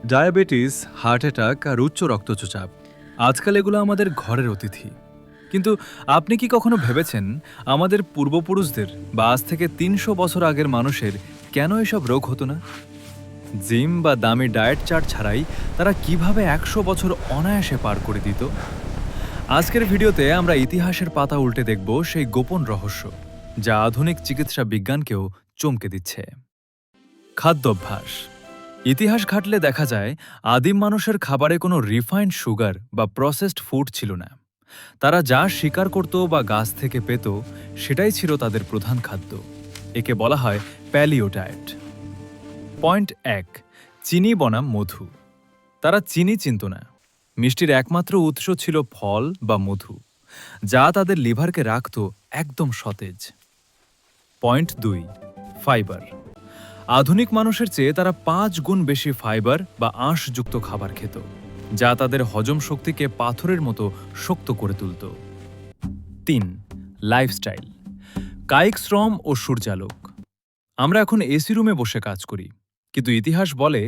Diabetes, heart attack আর উচ্চ রক্তচাপ আজকাল এগুলো আমাদের ঘরের অতিথি। কিন্তু আপনি কি কখনো ভেবেছেন আমাদের পূর্বপুরুষদের বা আজ থেকে ৩০০ বছর আগের মানুষের কেন এসব রোগ হতো না? জিম বা দামি ডায়েট চার্ট ছাড়াই তারা কিভাবে ১০০ বছর অনায়াসে পার করে দিত? আজকের ভিডিওতে আমরা ইতিহাসের পাতা উল্টে দেখব সেই গোপন রহস্য যা আধুনিক চিকিৎসা বিজ্ঞানকেও চমকে দিচ্ছে। খাদ্যাভ্যাস। ইতিহাস ঘাটলে দেখা যায় আদিম মানুষের খাবারে কোনো রিফাইন্ড সুগার বা প্রসেসড ফুড ছিল না। তারা যা শিকার করত বা গাছ থেকে পেত সেটাই ছিল তাদের প্রধান খাদ্য। একে বলা হয় প্যালিও ডায়েট। পয়েন্ট ১, চিনি বনাম মধু। তারা চিনি চিনত না। মিষ্টির একমাত্র উৎস ছিল ফল বা মধু, যা তাদের লিভারকে রাখত একদম সতেজ। Point ২, fibre. আধুনিক মানুষের চেয়ে তারা ৫ গুণ বেশি ফাইবার বা আঁশযুক্ত খাবার খেত, যা তাদের হজম শক্তিকে পাথরের মতো শক্ত করে তুলত। ৩, লাইফস্টাইল। কায়িক শ্রম ও সূর্যালোক। আমরা এখন এসি রুমে বসে কাজ করি, কিন্তু ইতিহাস বলে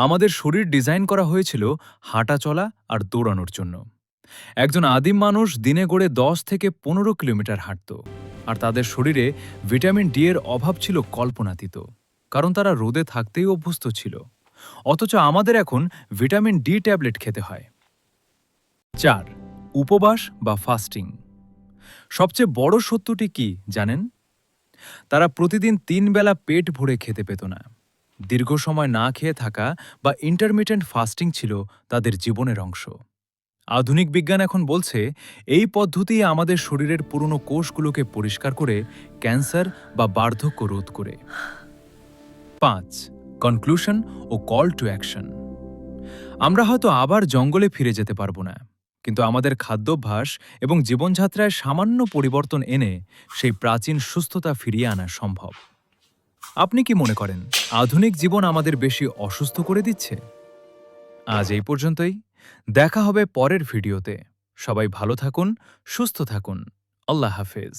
আমাদের শরীর ডিজাইন করা হয়েছিল হাঁটা চলা আর দৌড়ানোর জন্য। একজন আদিম মানুষ দিনে গড়ে ১০ থেকে ১৫ কিলোমিটার হাঁটত, আর তাদের শরীরে ভিটামিন ডি এর অভাব ছিল কল্পনাতীত, কারণ তারা রোদে থাকতেই অভ্যস্ত ছিল। অথচ আমাদের এখন ভিটামিন ডি ট্যাবলেট খেতে হয়। ৪, উপবাস বা ফাস্টিং। সবচেয়ে বড় সত্যটি কি জানেন? তারা প্রতিদিন ৩ বেলা পেট ভরে খেতে পেত না। দীর্ঘ সময় না খেয়ে থাকা বা ইন্টারমিটেন্ট ফাস্টিং ছিল তাদের জীবনের অংশ। আধুনিক বিজ্ঞান এখন বলছে এই পদ্ধতি আমাদের শরীরের পুরনো কোষগুলোকে পরিষ্কার করে ক্যান্সার বা বার্ধক্য রোধ করে। ৫, কনক্লুশন ও কল টু অ্যাকশন। আমরা হয়তো আবার জঙ্গলে ফিরে যেতে পারবো না, কিন্তু আমাদের খাদ্যাভ্যাস এবং জীবনযাত্রায় সামান্য পরিবর্তন এনে সেই প্রাচীন সুস্থতা ফিরিয়ে আনা সম্ভব। আপনি কি মনে করেন আধুনিক জীবন আমাদের বেশি অসুস্থ করে দিচ্ছে? আজ এই পর্যন্তই। দেখা হবে পরের ভিডিওতে। সবাই ভালো থাকুন, সুস্থ থাকুন। আল্লাহ হাফেজ।